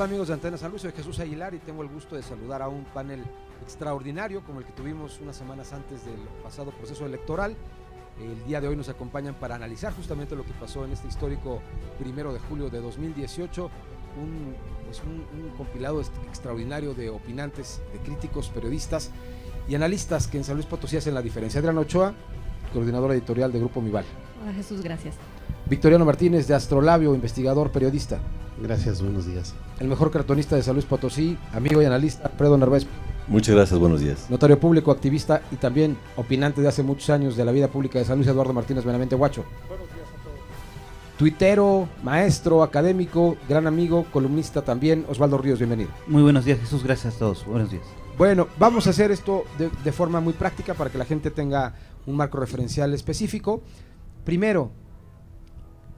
tal, amigos de Antena San Luis? Soy Jesús Aguilar y tengo el gusto de saludar a un panel extraordinario como el que tuvimos unas semanas antes del pasado proceso electoral. El día de hoy nos acompañan para analizar justamente lo que pasó en este histórico 1 de julio de 2018, un compilado extraordinario de opinantes, de críticos, periodistas y analistas que en San Luis Potosí hacen la diferencia. Adriana Ochoa, coordinadora editorial de Grupo Mival. Hola Jesús, gracias. Victoriano Martínez, de Astrolabio, investigador, periodista. Gracias, buenos días. El mejor cartonista de San Luis Potosí, amigo y analista, Alfredo Narváez. Muchas gracias, buenos días. Notario público, activista y también opinante de hace muchos años de la vida pública de San Luis, Eduardo Martínez Benavente Guacho. Buenos días a todos. Tuitero, maestro, académico, gran amigo, columnista también, Osvaldo Ríos, bienvenido. Muy buenos días, Jesús, gracias a todos, buenos días. Bueno, vamos a hacer esto de forma muy práctica para que la gente tenga un marco referencial específico. Primero,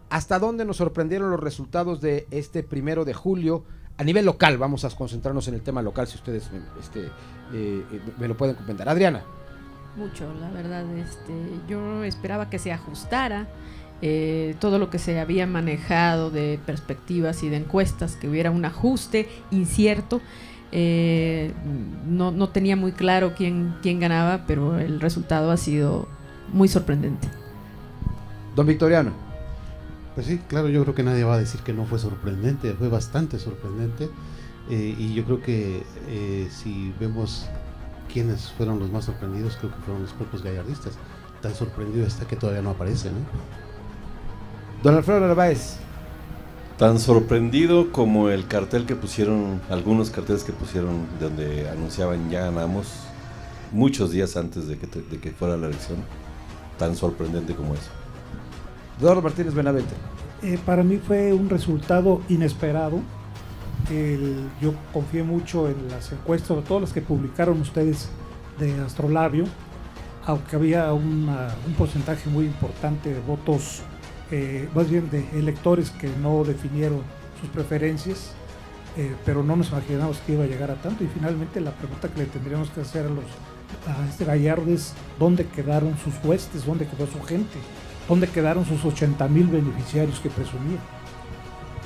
¿hasta dónde nos sorprendieron los resultados de este 1 de julio? A nivel local, vamos a concentrarnos en el tema local, si ustedes me lo pueden comentar. Adriana. Mucho, la verdad, yo esperaba que se ajustara todo lo que se había manejado de perspectivas y de encuestas, que hubiera un ajuste incierto. No tenía muy claro quién ganaba, pero el resultado ha sido muy sorprendente. Don Victoriano. Pues sí, claro, yo creo que nadie va a decir que no fue sorprendente, fue bastante sorprendente, y yo creo que si vemos quiénes fueron los más sorprendidos, creo que fueron los propios gallardistas. Tan sorprendido está que todavía no aparece, ¿no? Don Alfredo Narváez. Tan sorprendido como el cartel que pusieron, algunos carteles que pusieron donde anunciaban ya ganamos, muchos días antes de que fuera la elección, tan sorprendente como eso. Eduardo Martínez Benavente. Para mí fue un resultado inesperado. Yo confié mucho en las encuestas, sobre todo las que publicaron ustedes de Astrolabio, aunque había un porcentaje muy importante de votos, más bien de electores que no definieron sus preferencias, pero no nos imaginamos que iba a llegar a tanto. Y finalmente la pregunta que le tendríamos que hacer a este Gallardo es: ¿dónde quedaron sus huestes? ¿Dónde quedó su gente? ¿Dónde quedaron sus 80,000 beneficiarios que presumía?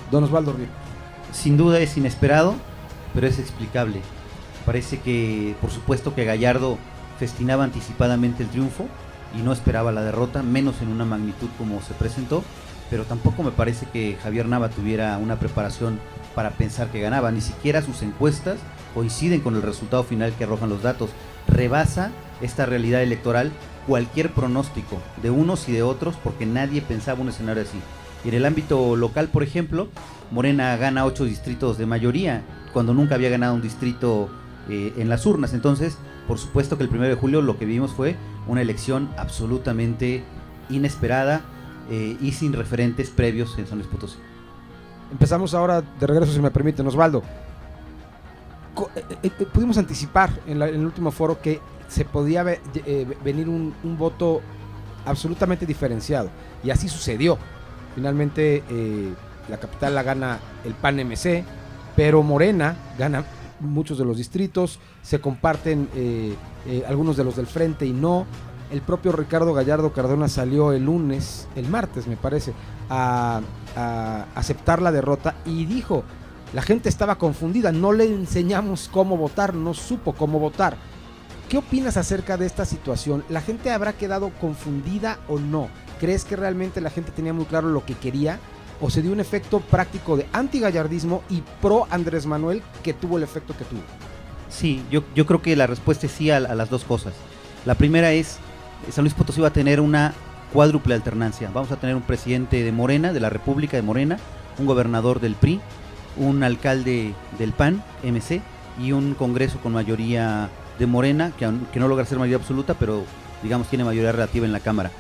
Don Osvaldo Ríos. Sin duda es inesperado, pero es explicable. Parece que, por supuesto, que Gallardo festinaba anticipadamente el triunfo y no esperaba la derrota, menos en una magnitud como se presentó, pero tampoco me parece que Javier Nava tuviera una preparación para pensar que ganaba. Ni siquiera sus encuestas coinciden con el resultado final que arrojan los datos. Rebasa esta realidad electoral cualquier pronóstico de unos y de otros, porque nadie pensaba un escenario así. Y en el ámbito local, por ejemplo, Morena gana 8 distritos de mayoría, cuando nunca había ganado un distrito en las urnas. Entonces, por supuesto que el 1 de julio lo que vimos fue una elección absolutamente inesperada y sin referentes previos en San Luis Potosí. Empezamos ahora de regreso, si me permiten, Osvaldo. Pudimos anticipar en el último foro que se podía venir un voto absolutamente diferenciado, y así sucedió. Finalmente la capital la gana el PAN-MC, pero Morena gana muchos de los distritos, se comparten algunos de los del Frente y no. El propio Ricardo Gallardo Cardona salió el martes me parece, a aceptar la derrota y dijo: la gente estaba confundida, no le enseñamos cómo votar, no supo cómo votar. ¿Qué opinas acerca de esta situación? ¿La gente habrá quedado confundida o no? ¿Crees que realmente la gente tenía muy claro lo que quería? ¿O se dio un efecto práctico de antigallardismo y pro Andrés Manuel que tuvo el efecto que tuvo? Sí, yo creo que la respuesta es sí a las dos cosas. La primera es: San Luis Potosí va a tener una cuádruple alternancia. Vamos a tener un presidente de Morena, de la República de Morena, un gobernador del PRI, un alcalde del PAN, MC, y un congreso con mayoría de Morena, que no logra ser mayoría absoluta, pero digamos tiene mayoría relativa en la Cámara.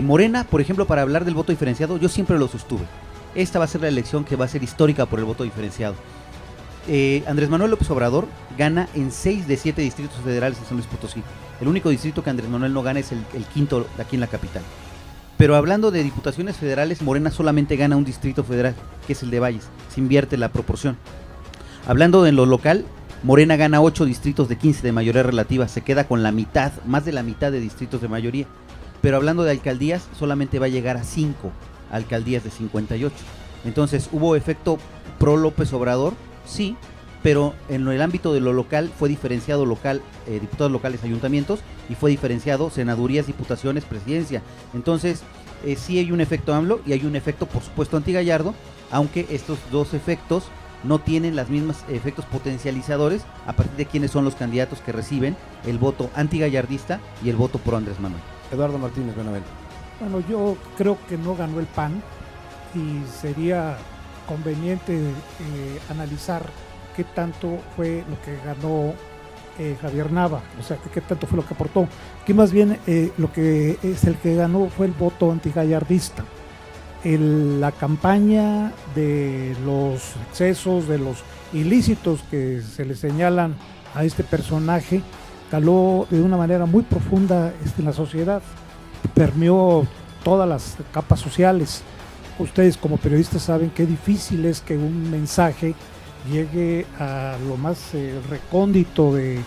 Morena, por ejemplo, para hablar del voto diferenciado, yo siempre lo sostuve. Esta va a ser la elección que va a ser histórica por el voto diferenciado. Andrés Manuel López Obrador gana en 6 de 7 distritos federales en San Luis Potosí. El único distrito que Andrés Manuel no gana es el quinto de aquí en la capital. Pero hablando de diputaciones federales, Morena solamente gana un distrito federal, que es el de Valles. Se invierte la proporción. Hablando de lo local, Morena gana 8 distritos de 15 de mayoría relativa, se queda con la mitad, más de la mitad de distritos de mayoría. Pero hablando de alcaldías, solamente va a llegar a 5 alcaldías de 58. Entonces hubo efecto pro López Obrador sí, pero en el ámbito de lo local fue diferenciado local, diputados locales, ayuntamientos, y fue diferenciado senadurías, diputaciones, presidencia. Entonces, sí hay un efecto AMLO y hay un efecto, por supuesto, anti-Gallardo, aunque estos dos efectos no tienen los mismos efectos potencializadores a partir de quiénes son los candidatos que reciben el voto anti-gallardista y el voto pro Andrés Manuel. Eduardo Martínez Benavente. Bueno, yo creo que no ganó el PAN y sería conveniente analizar qué tanto fue lo que ganó Javier Nava, o sea, qué tanto fue lo que aportó. Que más bien lo que es el que ganó fue el voto antigallardista. La campaña de los excesos, de los ilícitos que se le señalan a este personaje, caló de una manera muy profunda en la sociedad, permeó todas las capas sociales. Ustedes como periodistas saben qué difícil es que un mensaje llegue a lo más recóndito de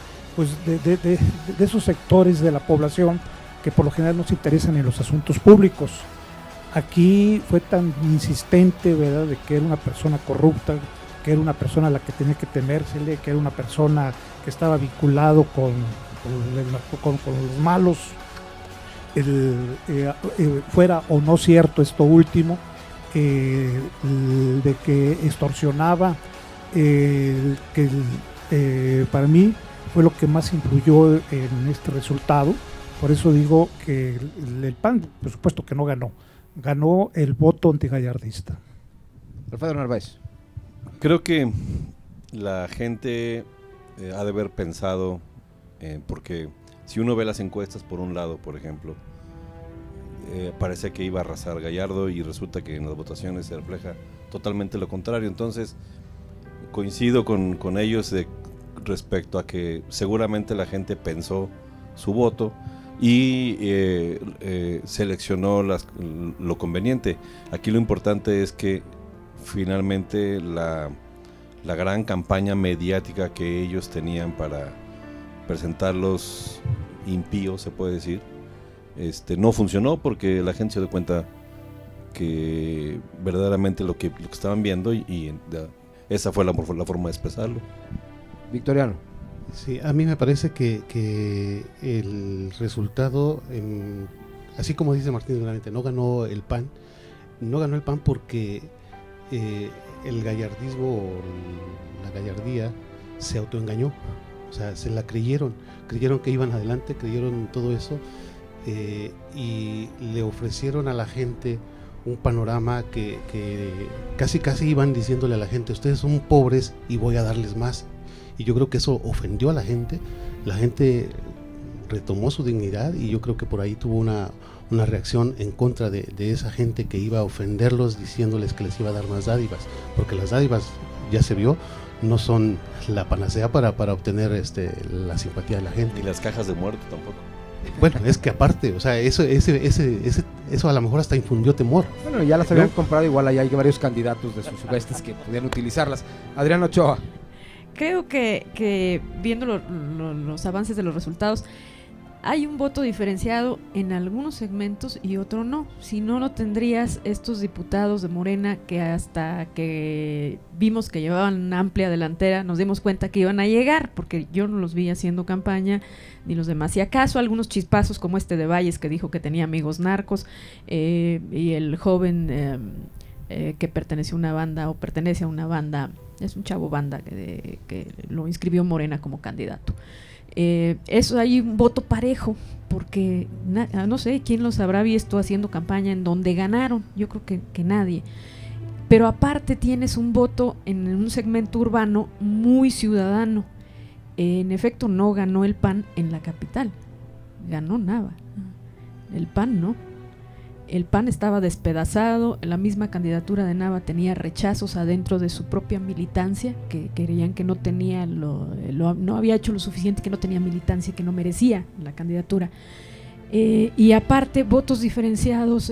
esos sectores de la población que por lo general no se interesan en los asuntos públicos. Aquí fue tan insistente, ¿verdad?, de que era una persona corrupta, que era una persona a la que tenía que temérsele, que era una persona que estaba vinculado con los malos, fuera o no cierto esto último, de que extorsionaba, para mí fue lo que más influyó en este resultado. Por eso digo que el PAN, por supuesto que no ganó. Ganó el voto antigallardista. Alfredo Narváez. Creo que la gente ha de haber pensado, porque si uno ve las encuestas por un lado, por ejemplo, parece que iba a arrasar Gallardo y resulta que en las votaciones se refleja totalmente lo contrario. Entonces coincido con ellos respecto a que seguramente la gente pensó su voto y seleccionó lo conveniente. Aquí lo importante es que finalmente la gran campaña mediática que ellos tenían para presentarlos impíos, se puede decir, no funcionó, porque la gente se dio cuenta que verdaderamente lo que estaban viendo y esa fue la forma de expresarlo. Victoriano. Sí, a mí me parece que el resultado, así como dice Martín Benavente, no ganó el PAN porque el gallardismo o la gallardía se autoengañó, o sea, se la creyeron que iban adelante, creyeron todo eso, y le ofrecieron a la gente un panorama que casi iban diciéndole a la gente: ustedes son pobres y voy a darles más. Y yo creo que eso ofendió a la gente retomó su dignidad, y yo creo que por ahí tuvo una reacción en contra de esa gente que iba a ofenderlos diciéndoles que les iba a dar más dádivas, porque las dádivas, ya se vio, no son la panacea para obtener la simpatía de la gente. Y las cajas de muerto tampoco. Bueno, es que aparte, o sea, eso a lo mejor hasta infundió temor. Bueno, ya las habían comprado, igual ahí hay varios candidatos de sus huestes que podían utilizarlas. Adrián Ochoa. Creo que viendo los avances de los resultados, hay un voto diferenciado en algunos segmentos y otro no. Si no, no tendrías estos diputados de Morena que hasta que vimos que llevaban una amplia delantera nos dimos cuenta que iban a llegar, porque yo no los vi haciendo campaña ni los demás. Y acaso algunos chispazos como este de Valles, que dijo que tenía amigos narcos, y el joven que pertenece a una banda, es un chavo banda que lo inscribió Morena como candidato. Eso, hay un voto parejo, porque no sé quién los habrá visto haciendo campaña en donde ganaron. Yo creo que nadie. Pero aparte tienes un voto en un segmento urbano muy ciudadano. En efecto, no ganó el PAN en la capital, ganó Nava. El PAN no. El PAN estaba despedazado, la misma candidatura de Nava tenía rechazos adentro de su propia militancia, que creían que no tenía no había hecho lo suficiente, que no tenía militancia y que no merecía la candidatura. Y aparte, votos diferenciados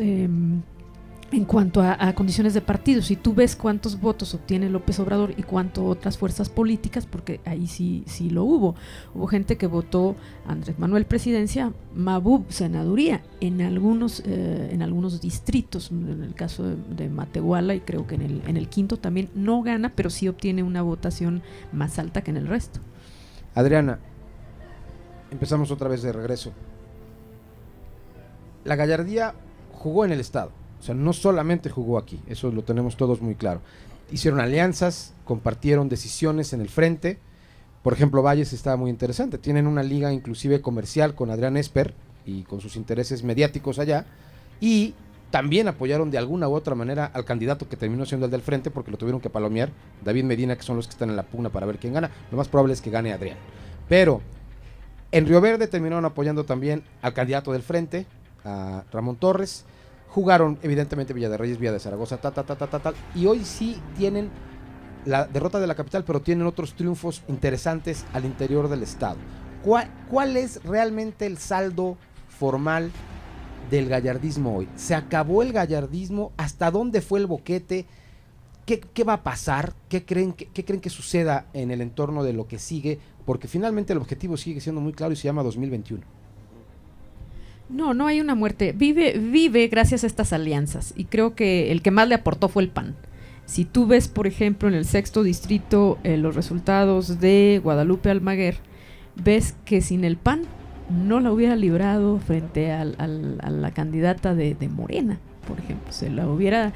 en cuanto a condiciones de partido. Si tú ves cuántos votos obtiene López Obrador y cuánto otras fuerzas políticas, porque ahí sí lo hubo. Hubo gente que votó Andrés Manuel presidencia, Mabub senaduría en algunos distritos, en el caso de Matehuala y creo que en el quinto también no gana, pero sí obtiene una votación más alta que en el resto. Adriana, empezamos otra vez de regreso. La gallardía jugó en el Estado. O sea, no solamente jugó aquí, eso lo tenemos todos muy claro. Hicieron alianzas, compartieron decisiones en el frente. Por ejemplo, Valles está muy interesante. Tienen una liga inclusive comercial con Adrián Esper y con sus intereses mediáticos allá. Y también apoyaron de alguna u otra manera al candidato que terminó siendo el del frente porque lo tuvieron que palomear, David Medina, que son los que están en la pugna para ver quién gana. Lo más probable es que gane Adrián. Pero en Río Verde terminaron apoyando también al candidato del frente, a Ramón Torres. Jugaron evidentemente Villa de Reyes, Villa de Zaragoza, tal. Y hoy sí tienen la derrota de la capital, pero tienen otros triunfos interesantes al interior del estado. ¿Cuál es realmente el saldo formal del gallardismo hoy? ¿Se acabó el gallardismo? ¿Hasta dónde fue el boquete? ¿Qué va a pasar? ¿Qué creen que suceda en el entorno de lo que sigue? Porque finalmente el objetivo sigue siendo muy claro y se llama 2021. No hay una muerte. Vive gracias a estas alianzas. Y creo que el que más le aportó fue el PAN. Si tú ves, por ejemplo, en el 6º distrito los resultados de Guadalupe Almaguer, ves que sin el PAN no la hubiera librado frente a la candidata de Morena, por ejemplo. Se la hubiera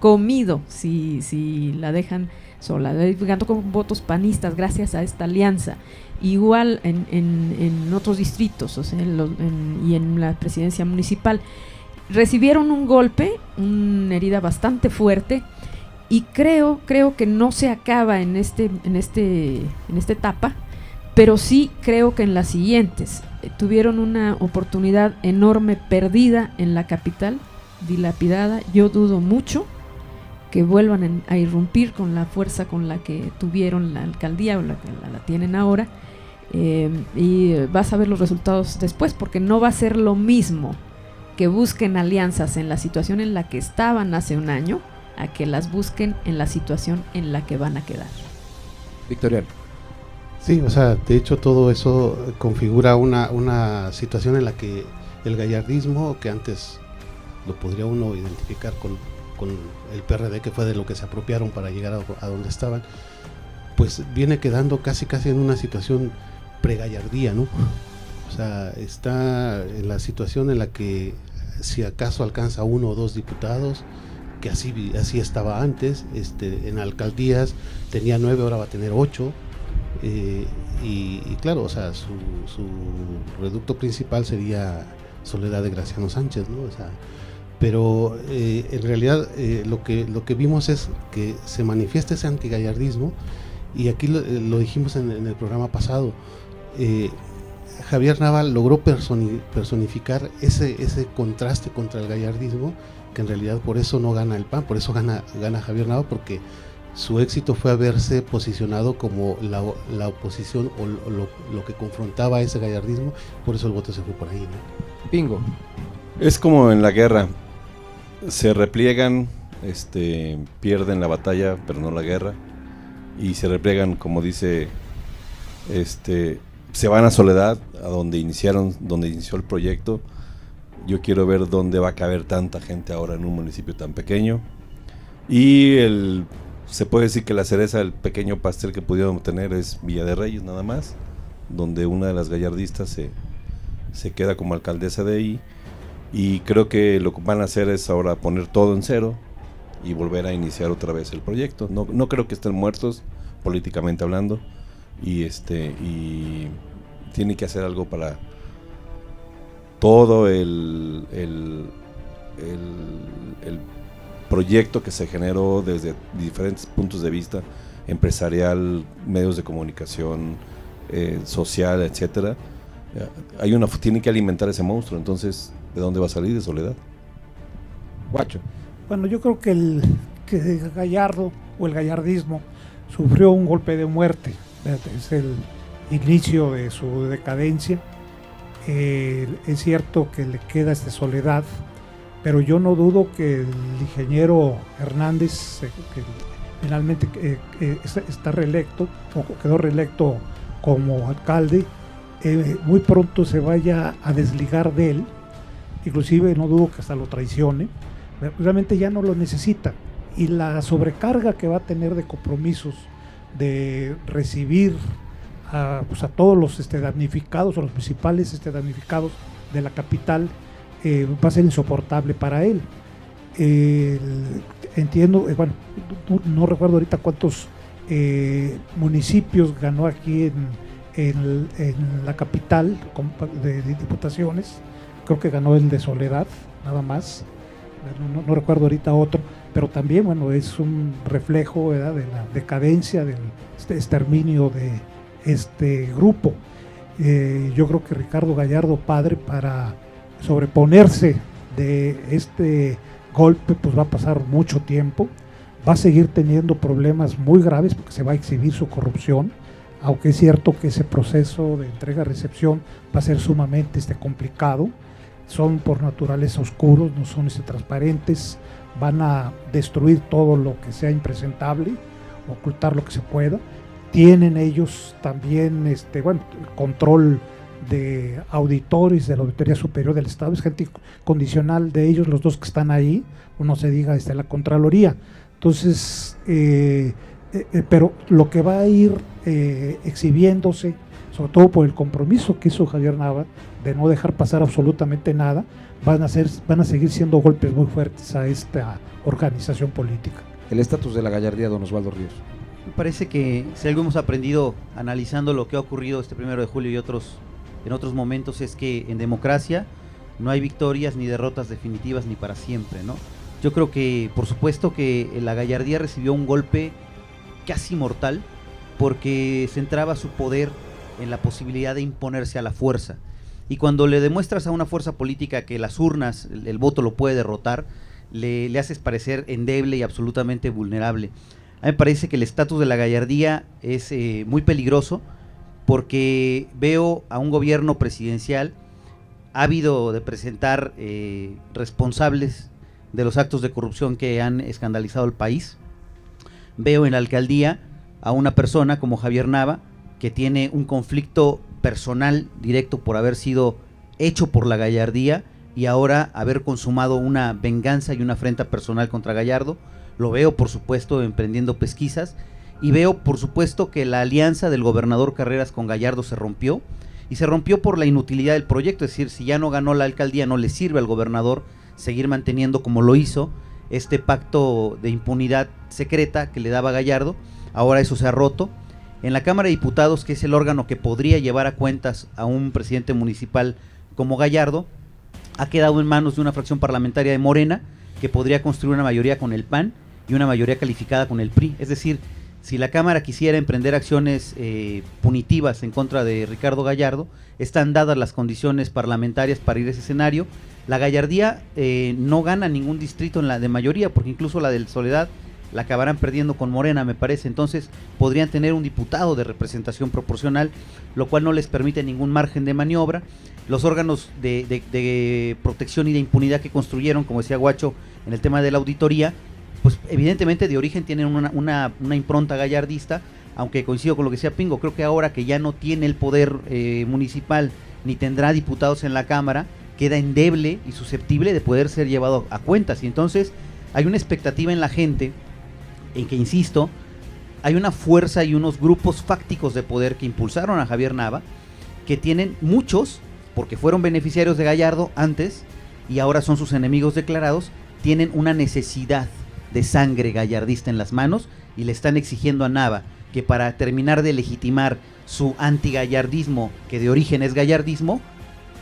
comido si la dejan sola. Ganó con votos panistas gracias a esta alianza. Igual en otros distritos, o sea, y en la presidencia municipal recibieron un golpe, una herida bastante fuerte, y creo que no se acaba en esta etapa, pero sí creo que en las siguientes tuvieron una oportunidad enorme perdida en la capital, dilapidada. Yo dudo mucho que vuelvan a irrumpir con la fuerza con la que tuvieron la alcaldía o la que la tienen ahora. Y vas a ver los resultados después, porque no va a ser lo mismo que busquen alianzas en la situación en la que estaban hace un año a que las busquen en la situación en la que van a quedar. Victoriano. Sí, o sea, de hecho todo eso configura una situación en la que el gallardismo, que antes lo podría uno identificar con el PRD, que fue de lo que se apropiaron para llegar a donde estaban, pues viene quedando casi en una situación pregallardía, ¿no? O sea, está en la situación en la que si acaso alcanza 1 o 2 diputados, que así estaba antes, en alcaldías tenía 9, ahora va a tener 8, y claro, o sea, su reducto principal sería Soledad de Graciano Sánchez, ¿no? O sea, pero en realidad lo que vimos es que se manifiesta ese antigallardismo, y aquí lo dijimos en el programa pasado. Javier Nava logró personificar ese contraste contra el gallardismo, que en realidad por eso no gana el PAN, por eso gana Javier Nava, porque su éxito fue haberse posicionado como la oposición o lo que confrontaba a ese gallardismo, por eso el voto se fue por ahí, ¿no? Bingo. Es como en la guerra, se repliegan, pierden la batalla, pero no la guerra, y se repliegan, como dice, se van a Soledad, a donde inició el proyecto. Yo quiero ver dónde va a caber tanta gente ahora en un municipio tan pequeño. Y se puede decir que la cereza del pequeño pastel que pudieron obtener es Villa de Reyes, nada más, donde una de las gallardistas se queda como alcaldesa de ahí. Y creo que lo que van a hacer es ahora poner todo en cero y volver a iniciar otra vez el proyecto. No creo que estén muertos, políticamente hablando. Y tiene que hacer algo para todo el proyecto que se generó desde diferentes puntos de vista, empresarial, medios de comunicación, social, etcétera. Tiene que alimentar ese monstruo. Entonces, ¿de dónde va a salir? De Soledad. Guacho. Bueno, yo creo que Gallardo o el gallardismo sufrió un golpe de muerte. Es el inicio de su decadencia. Es cierto que le queda Soledad, pero yo no dudo que el ingeniero Hernández, que finalmente está reelecto, o quedó reelecto como alcalde, muy pronto se vaya a desligar de él, inclusive no dudo que hasta lo traicione, realmente ya no lo necesita, y la sobrecarga que va a tener de compromisos, de recibir a todos los damnificados, o los principales damnificados de la capital, va a ser insoportable para él. Entiendo, bueno, no recuerdo ahorita cuántos municipios ganó aquí en la capital de diputaciones. Creo que ganó el de Soledad, nada más. No recuerdo ahorita otro, pero también, bueno, es un reflejo, ¿verdad?, de la decadencia, del exterminio de este grupo. Yo creo que Ricardo Gallardo padre, para sobreponerse de este golpe, pues va a pasar mucho tiempo, va a seguir teniendo problemas muy graves porque se va a exhibir su corrupción, aunque es cierto que ese proceso de entrega-recepción va a ser sumamente complicado. Son por naturaleza oscuros, no son transparentes, van a destruir todo lo que sea impresentable, ocultar lo que se pueda. Tienen ellos también el control de auditores de la Auditoría Superior del Estado, es gente condicional de ellos, los dos que están ahí, uno se diga la Contraloría. Entonces, pero lo que va a ir exhibiéndose, sobre todo por el compromiso que hizo Javier Nava de no dejar pasar absolutamente nada, van a seguir siendo golpes muy fuertes a esta organización política. El estatus de la gallardía, don Osvaldo Ríos. Me parece que si algo hemos aprendido analizando lo que ha ocurrido este 1 de julio y en otros momentos, es que en democracia no hay victorias ni derrotas definitivas ni para siempre, ¿no? Yo creo que, por supuesto, que la gallardía recibió un golpe casi mortal porque centraba su poder en la posibilidad de imponerse a la fuerza. Y cuando le demuestras a una fuerza política que las urnas, el voto lo puede derrotar, le haces parecer endeble y absolutamente vulnerable. A mí me parece que el estatus de la gallardía es muy peligroso, porque veo a un gobierno presidencial ávido de presentar responsables de los actos de corrupción que han escandalizado al país. Veo en la alcaldía a una persona como Javier Nava, que tiene un conflicto personal directo por haber sido hecho por la gallardía y ahora haber consumado una venganza y una afrenta personal contra Gallardo. Lo veo, por supuesto, emprendiendo pesquisas, y veo, por supuesto, que la alianza del gobernador Carreras con Gallardo se rompió, y se rompió por la inutilidad del proyecto. Es decir, si ya no ganó la alcaldía, no le sirve al gobernador seguir manteniendo, como lo hizo, este pacto de impunidad secreta que le daba Gallardo. Ahora eso se ha roto. En la Cámara de Diputados, que es el órgano que podría llevar a cuentas a un presidente municipal como Gallardo, ha quedado en manos de una fracción parlamentaria de Morena, que podría construir una mayoría con el PAN y una mayoría calificada con el PRI. Es decir, si la Cámara quisiera emprender acciones punitivas en contra de Ricardo Gallardo, están dadas las condiciones parlamentarias para ir a ese escenario. La gallardía no gana ningún distrito en la de mayoría, porque incluso la del Soledad la acabarán perdiendo con Morena, me parece. Entonces podrían tener un diputado de representación proporcional, lo cual no les permite ningún margen de maniobra. Los órganos de protección y de impunidad que construyeron, como decía Guacho, en el tema de la auditoría, pues evidentemente de origen tienen una impronta gallardista, aunque coincido con lo que decía Pingo. Creo que ahora que ya no tiene el poder municipal, ni tendrá diputados en la Cámara, queda endeble y susceptible de poder ser llevado a cuentas. Y entonces hay una expectativa en la gente en que, insisto, hay una fuerza y unos grupos fácticos de poder que impulsaron a Javier Nava, que tienen muchos, porque fueron beneficiarios de Gallardo antes y ahora son sus enemigos declarados, tienen una necesidad de sangre gallardista en las manos y le están exigiendo a Nava que, para terminar de legitimar su antigallardismo, que de origen es gallardismo,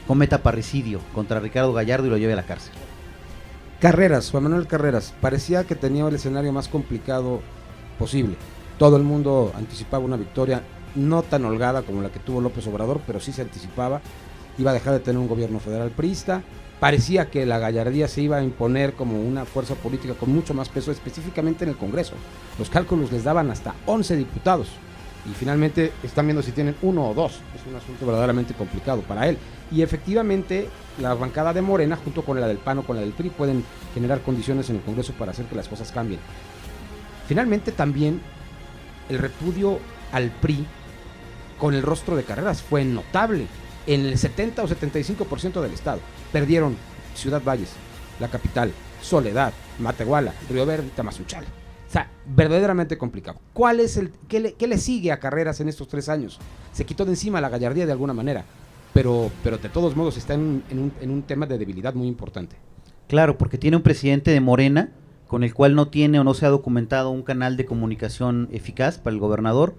cometa parricidio contra Ricardo Gallardo y lo lleve a la cárcel. Carreras, Juan Manuel Carreras, parecía que tenía el escenario más complicado posible. Todo el mundo anticipaba una victoria no tan holgada como la que tuvo López Obrador, pero sí se anticipaba. Iba a dejar de tener un gobierno federal priista. Parecía que la gallardía se iba a imponer como una fuerza política con mucho más peso, específicamente en el Congreso. Los cálculos les daban hasta 11 diputados. Y finalmente están viendo si tienen uno o dos. Es un asunto verdaderamente complicado para él. Y efectivamente la bancada de Morena junto con la del PAN o con la del PRI pueden generar condiciones en el Congreso para hacer que las cosas cambien. Finalmente también el repudio al PRI con el rostro de Carreras fue notable. En el 70 o 75% del estado perdieron Ciudad Valles, la capital, Soledad, Matehuala, Río Verde, Tamazunchale. O sea, verdaderamente complicado. ¿Qué le sigue a Carreras en estos 3 años? Se quitó de encima la gallardía de alguna manera, pero de todos modos está en un tema de debilidad muy importante. Claro, porque tiene un presidente de Morena con el cual no tiene o no se ha documentado un canal de comunicación eficaz para el gobernador.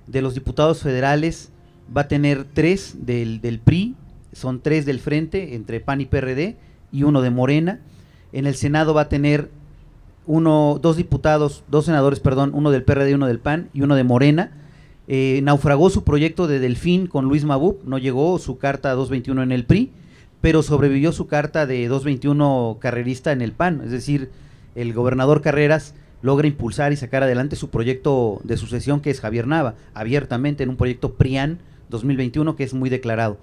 De los diputados federales va a tener 3 del PRI, son 3 del Frente, entre PAN y PRD, y 1 de Morena. En el Senado va a tener 2 senadores, uno del PRD y 1 del PAN, y 1 de Morena. Naufragó su proyecto de Delfín con Luis Mabub, no llegó su carta 221 en el PRI, pero sobrevivió su carta de 221 carrerista en el PAN, es decir, el gobernador Carreras logra impulsar y sacar adelante su proyecto de sucesión, que es Javier Nava, abiertamente en un proyecto PRIAN 2021 que es muy declarado.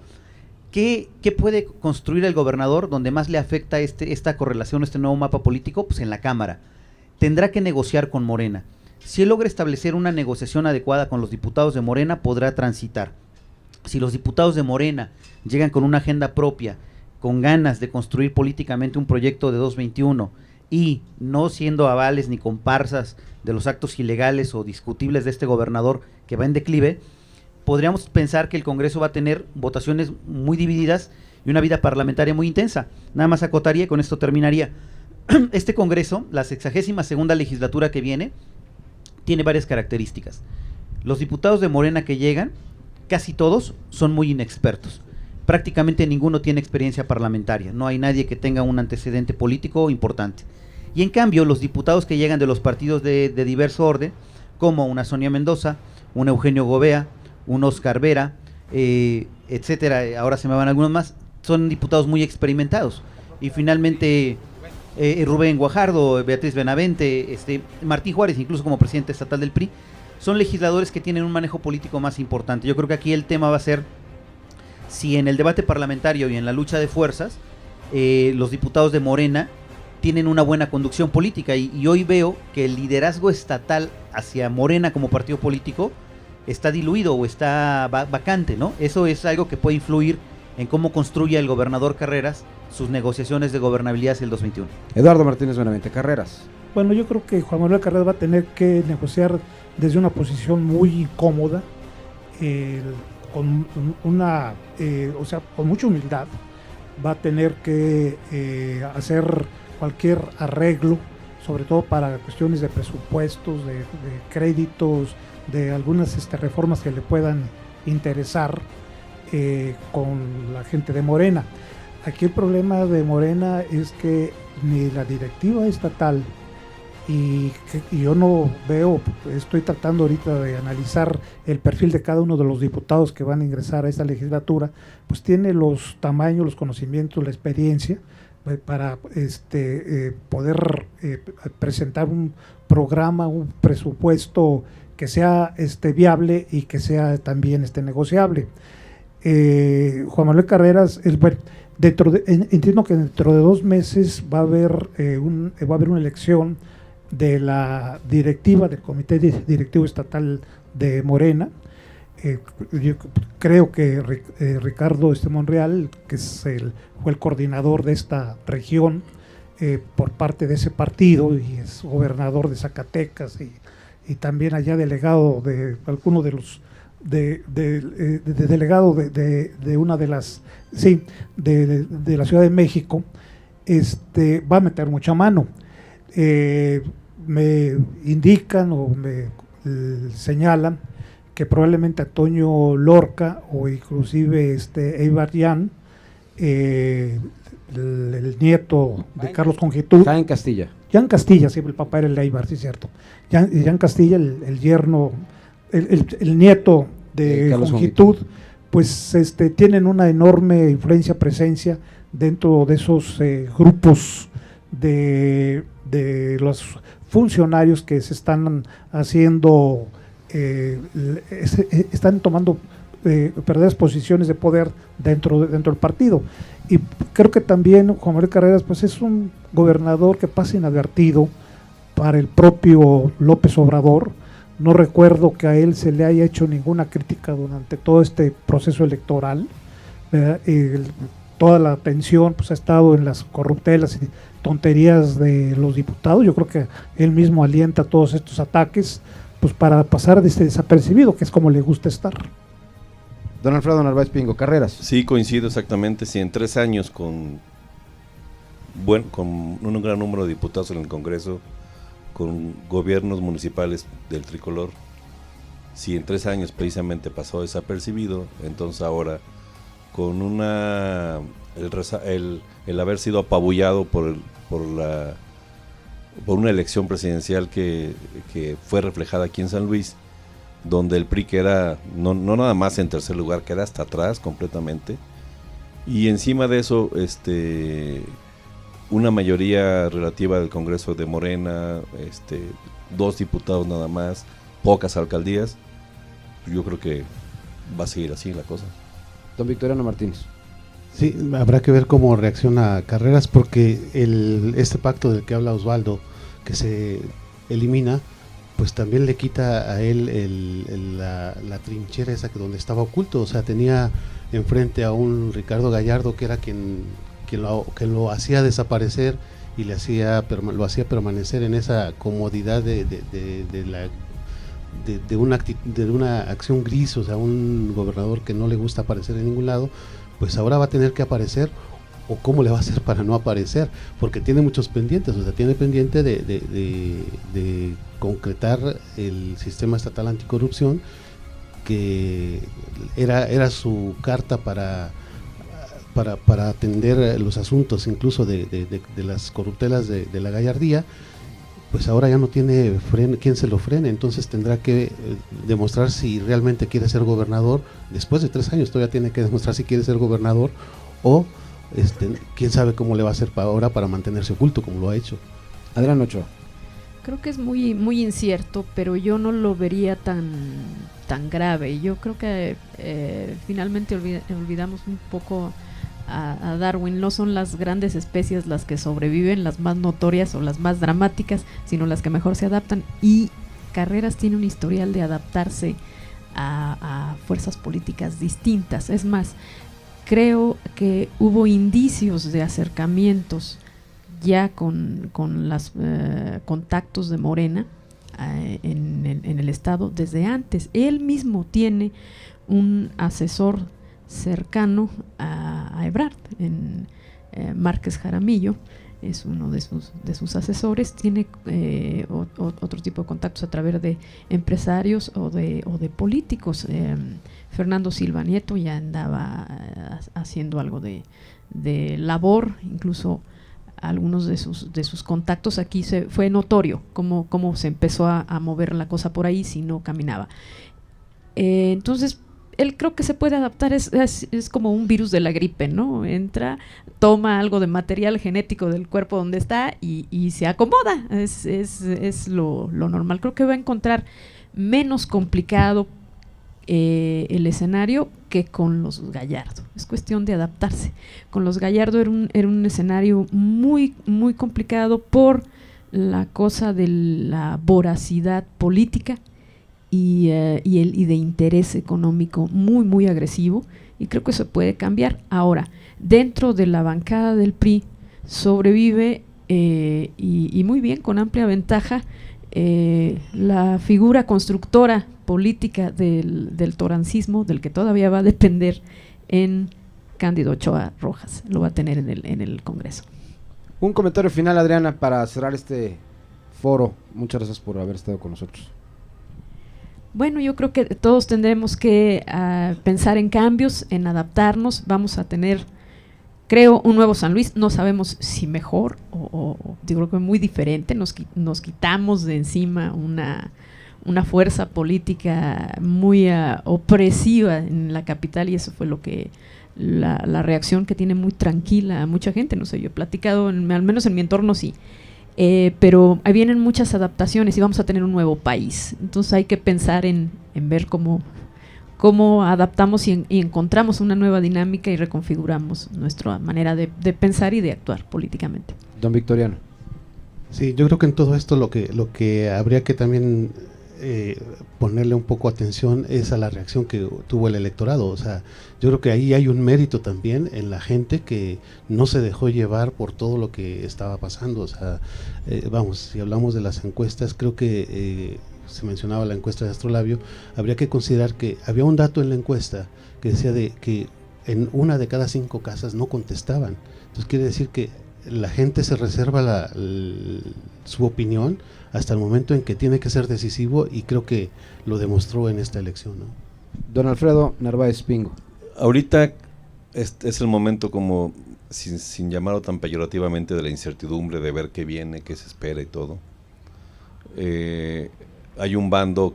¿Qué puede construir el gobernador donde más le afecta esta correlación, este nuevo mapa político? Pues en la Cámara. Tendrá que negociar con Morena. Si él logra establecer una negociación adecuada con los diputados de Morena, podrá transitar. Si los diputados de Morena llegan con una agenda propia, con ganas de construir políticamente un proyecto de 221 y no siendo avales ni comparsas de los actos ilegales o discutibles de este gobernador que va en declive, podríamos pensar que el Congreso va a tener votaciones muy divididas y una vida parlamentaria muy intensa. Nada más acotaría y con esto terminaría. Este Congreso, la 62ª legislatura que viene, tiene varias características. Los diputados de Morena que llegan, casi todos son muy inexpertos. Prácticamente ninguno tiene experiencia parlamentaria. No hay nadie que tenga un antecedente político importante. Y en cambio, los diputados que llegan de los partidos de diverso orden, como una Sonia Mendoza, un Eugenio Gobea, un Oscar Vera, etcétera, ahora se me van algunos más, son diputados muy experimentados. Y finalmente Rubén Guajardo, Beatriz Benavente, Martín Juárez, incluso como presidente estatal del PRI, son legisladores que tienen un manejo político más importante. Yo creo que aquí el tema va a ser si en el debate parlamentario y en la lucha de fuerzas los diputados de Morena tienen una buena conducción política, y hoy veo que el liderazgo estatal hacia Morena como partido político está diluido o está vacante, ¿no? Eso es algo que puede influir en cómo construye el gobernador Carreras sus negociaciones de gobernabilidad hacia el 2021. Eduardo Martínez Benavente, Carreras. Bueno, yo creo que Juan Manuel Carreras va a tener que negociar desde una posición muy incómoda, con con mucha humildad. Va a tener que hacer cualquier arreglo, sobre todo para cuestiones de presupuestos, de créditos, de algunas reformas que le puedan interesar con la gente de Morena. Aquí el problema de Morena es que ni la directiva estatal, y yo no veo, estoy tratando ahorita de analizar el perfil de cada uno de los diputados que van a ingresar a esta legislatura, pues tiene los tamaños, los conocimientos, la experiencia para poder presentar un programa, un presupuesto que sea viable y que sea también negociable. Juan Manuel Carreras, entiendo que dentro de 2 meses va a haber una elección de la directiva del Comité Directivo Estatal de Morena. Yo creo que Ricardo Monreal, que fue el coordinador de esta región por parte de ese partido, y es gobernador de Zacatecas y también allá delegado de alguno de los delegado de una de las de la Ciudad de México, va a meter mucha mano. Me indican o me señalan que probablemente Antonio Lorca o inclusive Eibar Jan, el nieto de Carlos Conjetud, Está en Castilla. Jan Castilla, sí, el papá era el Eibar, sí, cierto. Jan Castilla, el yerno, el nieto de Conjetud, pues tienen una enorme influencia, presencia dentro de esos grupos de los funcionarios que se están haciendo están tomando verdaderas posiciones de poder dentro del partido. Y creo que también Juan Manuel Carreras pues es un gobernador que pasa inadvertido para el propio López Obrador. No recuerdo que a él se le haya hecho ninguna crítica durante todo este proceso electoral. Toda la atención pues ha estado en las corruptelas y tonterías de los diputados. Yo creo que él mismo alienta todos estos ataques pues para pasar desapercibido, que es como le gusta estar. Don Alfredo Narváez Pingo, Carreras. Sí, coincido exactamente. Si en 3 años con un gran número de diputados en el Congreso, con gobiernos municipales del tricolor, si en 3 años precisamente pasó desapercibido, entonces ahora con el haber sido apabullado por una elección presidencial que fue reflejada aquí en San Luis, donde el PRI queda no nada más en tercer lugar, queda hasta atrás completamente, y encima de eso una mayoría relativa del Congreso de Morena, 2 diputados nada más, pocas alcaldías. Yo creo que va a seguir así la cosa. Don Victoriano Martínez. Sí, habrá que ver cómo reacciona Carreras, porque este pacto del que habla Osvaldo, que se elimina, pues también le quita a él la trinchera esa que donde estaba oculto. O sea, tenía enfrente a un Ricardo Gallardo que era quien lo hacía desaparecer y lo hacía permanecer en esa comodidad de una acción gris. O sea, un gobernador que no le gusta aparecer en ningún lado, pues ahora va a tener que aparecer. O cómo le va a hacer para no aparecer, porque tiene muchos pendientes. O sea, tiene pendiente de concretar el sistema estatal anticorrupción, que era su carta para atender los asuntos incluso de las corruptelas de la gallardía. Pues ahora ya no tiene quien se lo frene, entonces tendrá que demostrar si realmente quiere ser gobernador. Después de 3 años todavía tiene que demostrar si quiere ser gobernador, o quién sabe cómo le va a hacer ahora para mantenerse oculto como lo ha hecho. Adrián Ochoa. Creo que es muy, muy incierto, pero yo no lo vería tan grave. Yo creo que finalmente olvidamos un poco a Darwin. No son las grandes especies las que sobreviven, las más notorias o las más dramáticas, sino las que mejor se adaptan, y Carreras tiene un historial de adaptarse a fuerzas políticas distintas. Es más, creo que hubo indicios de acercamientos ya con los contactos de Morena en el estado desde antes. Él mismo tiene un asesor cercano a Ebrard, Márquez Jaramillo, es uno de sus asesores. Tiene otro tipo de contactos a través de empresarios o de políticos. Fernando Silva Nieto ya andaba haciendo algo de labor, incluso algunos de sus contactos aquí fue notorio cómo se empezó a mover la cosa por ahí si no caminaba. Entonces él creo que se puede adaptar, es como un virus de la gripe, ¿no? Entra, toma algo de material genético del cuerpo donde está y se acomoda, es lo normal. Creo que va a encontrar menos complicado el escenario que con los Gallardo. Es cuestión de adaptarse. Con los Gallardo era un escenario muy, muy complicado por la cosa de la voracidad política y de interés económico muy, muy agresivo, y creo que eso puede cambiar. Ahora, dentro de la bancada del PRI sobrevive y muy bien, con amplia ventaja, la figura constructora política del torancismo, del que todavía va a depender en Cándido Ochoa Rojas. Lo va a tener en el Congreso. Un comentario final, Adriana, para cerrar este foro. Muchas gracias por haber estado con nosotros. Bueno, yo creo que todos tendremos que pensar en cambios, en adaptarnos. Vamos a tener, creo, un nuevo San Luis. No sabemos si mejor o digo que muy diferente. Nos quitamos de encima una fuerza política muy opresiva en la capital, y eso fue lo que la reacción que tiene muy tranquila a mucha gente. No sé, yo he platicado, al menos en mi entorno sí. pero ahí vienen muchas adaptaciones y vamos a tener un nuevo país. Entonces hay que pensar en ver cómo adaptamos y encontramos una nueva dinámica y reconfiguramos nuestra manera de pensar y de actuar políticamente. Don Victoriano. Sí, yo creo que en todo esto lo que habría que también ponerle un poco atención es a la reacción que tuvo el electorado. O sea, yo creo que ahí hay un mérito también en la gente que no se dejó llevar por todo lo que estaba pasando. O sea, vamos, si hablamos de las encuestas, creo que se mencionaba la encuesta de Astrolabio, habría que considerar que había un dato en la encuesta que decía de que en 1 de cada 5 casas no contestaban. Entonces quiere decir que la gente se reserva su opinión hasta el momento en que tiene que ser decisivo, y creo que lo demostró en esta elección, ¿no? Don Alfredo Narváez Pingo. Ahorita es el momento, como sin llamarlo tan peyorativamente, de la incertidumbre, de ver qué viene, qué se espera y todo. Hay un bando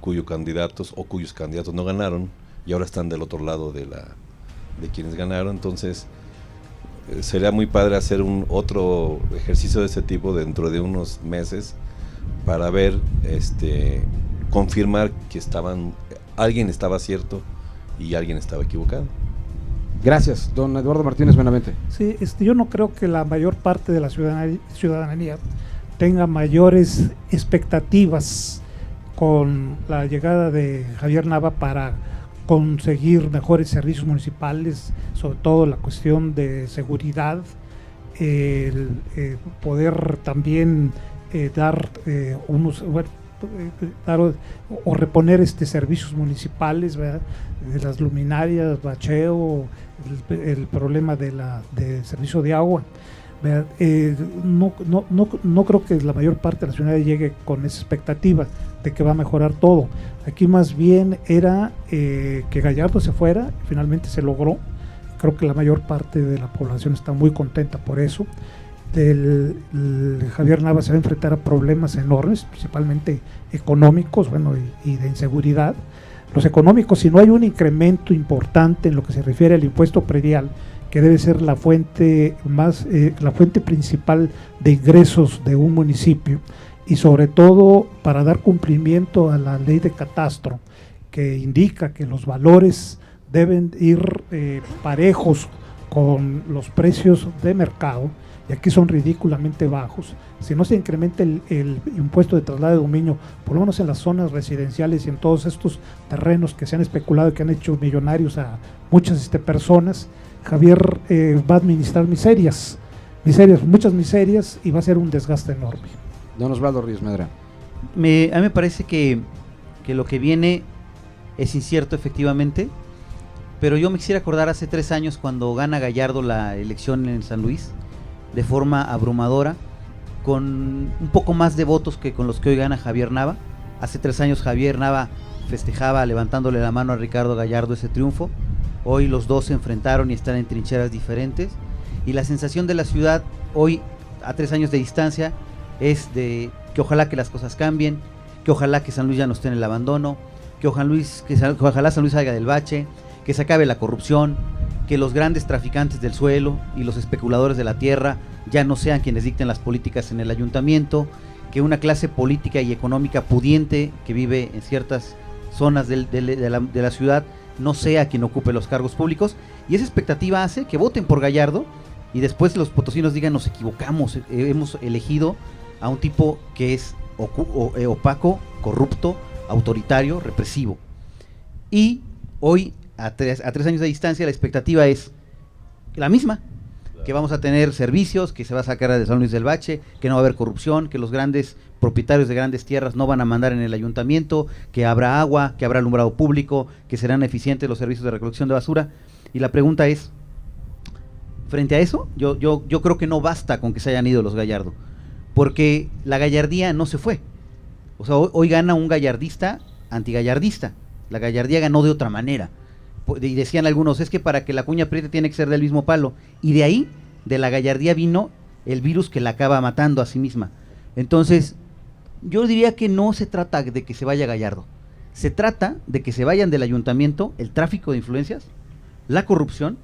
cuyos candidatos no ganaron y ahora están del otro lado de quienes ganaron. Entonces sería muy padre hacer otro ejercicio de ese tipo dentro de unos meses para ver, confirmar que alguien estaba cierto y alguien estaba equivocado. Gracias, don Eduardo Martínez Benavente. Sí, yo no creo que la mayor parte de la ciudadanía tenga mayores expectativas con la llegada de Javier Nava para conseguir mejores servicios municipales, sobre todo la cuestión de seguridad, poder también dar o reponer servicios municipales, ¿verdad? De las luminarias, bacheo, el problema de servicio de agua. No creo que la mayor parte de la ciudad llegue con esa expectativa de que va a mejorar todo. Aquí más bien era que Gallardo se fuera, finalmente se logró. Creo que la mayor parte de la población está muy contenta por eso. Javier Nava se va a enfrentar a problemas enormes, principalmente económicos, y de inseguridad. Los económicos, si no hay un incremento importante en lo que se refiere al impuesto predial, que debe ser la fuente principal de ingresos de un municipio, y sobre todo para dar cumplimiento a la ley de catastro, que indica que los valores deben ir parejos con los precios de mercado, y aquí son ridículamente bajos. Si no se incrementa el impuesto de traslado de dominio, por lo menos en las zonas residenciales y en todos estos terrenos que se han especulado y que han hecho millonarios a muchas personas, Javier va a administrar muchas miserias, y va a ser un desgaste enorme. Don Osvaldo Ríos Medra. A mí me parece que lo que viene es incierto, efectivamente, pero yo me quisiera acordar hace 3 años cuando gana Gallardo la elección en San Luis de forma abrumadora, con un poco más de votos que con los que hoy gana Javier Nava. Hace 3 años Javier Nava festejaba levantándole la mano a Ricardo Gallardo ese triunfo. Hoy los dos se enfrentaron y están en trincheras diferentes, y la sensación de la ciudad hoy, a 3 años de distancia, es de que ojalá que las cosas cambien, que ojalá que San Luis ya no esté en el abandono, que ojalá San Luis salga del bache, que se acabe la corrupción, que los grandes traficantes del suelo y los especuladores de la tierra ya no sean quienes dicten las políticas en el ayuntamiento, que una clase política y económica pudiente que vive en ciertas zonas de la ciudad no sea quien ocupe los cargos públicos, y esa expectativa hace que voten por Gallardo y después los potosinos digan: nos equivocamos, hemos elegido a un tipo que es opaco, corrupto, autoritario, represivo. Y hoy, a 3 años de distancia, la expectativa es la misma, que vamos a tener servicios, que se va a sacar de San Luis del Bache, que no va a haber corrupción, que los grandes propietarios de grandes tierras no van a mandar en el ayuntamiento, que habrá agua, que habrá alumbrado público, que serán eficientes los servicios de recolección de basura. Y la pregunta es, frente a eso, yo creo que no basta con que se hayan ido los Gallardo, porque la gallardía no se fue. O sea, hoy gana un gallardista antigallardista. La gallardía ganó de otra manera. Y decían algunos, es que para que la cuña apriete tiene que ser del mismo palo. Y de ahí, de la gallardía, vino el virus que la acaba matando a sí misma. Entonces, yo diría que no se trata de que se vaya Gallardo. Se trata de que se vayan del ayuntamiento el tráfico de influencias, la corrupción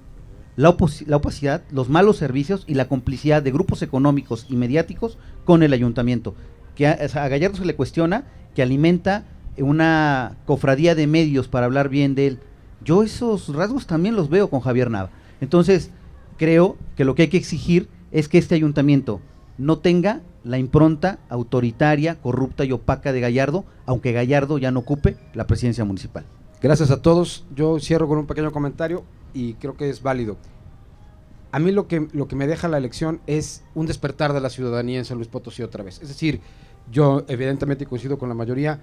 la opacidad, los malos servicios y la complicidad de grupos económicos y mediáticos con el ayuntamiento. Que a Gallardo se le cuestiona que alimenta una cofradía de medios para hablar bien de él. Yo esos rasgos también los veo con Javier Nava. Entonces, creo que lo que hay que exigir es que este ayuntamiento no tenga la impronta autoritaria, corrupta y opaca de Gallardo, aunque Gallardo ya no ocupe la presidencia municipal. Gracias a todos. Yo cierro con un pequeño comentario y creo que es válido. A mí lo que me deja la elección es un despertar de la ciudadanía en San Luis Potosí otra vez. Es decir, yo evidentemente coincido con la mayoría.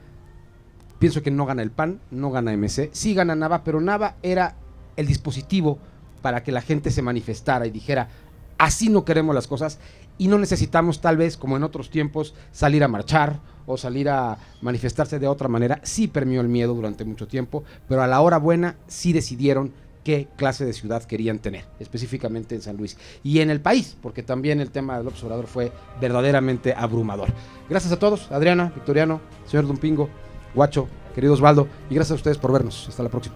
Pienso que no gana el PAN, no gana MC, sí gana Nava, pero Nava era el dispositivo para que la gente se manifestara y dijera, así no queremos las cosas y no necesitamos tal vez, como en otros tiempos, salir a marchar o salir a manifestarse de otra manera. Sí permeó el miedo durante mucho tiempo, pero a la hora buena sí decidieron qué clase de ciudad querían tener, específicamente en San Luis y en el país, porque también el tema del López Obrador fue verdaderamente abrumador. Gracias a todos, Adriana, Victoriano, señor Don Pingo, Guacho, querido Osvaldo, y gracias a ustedes por vernos. Hasta la próxima.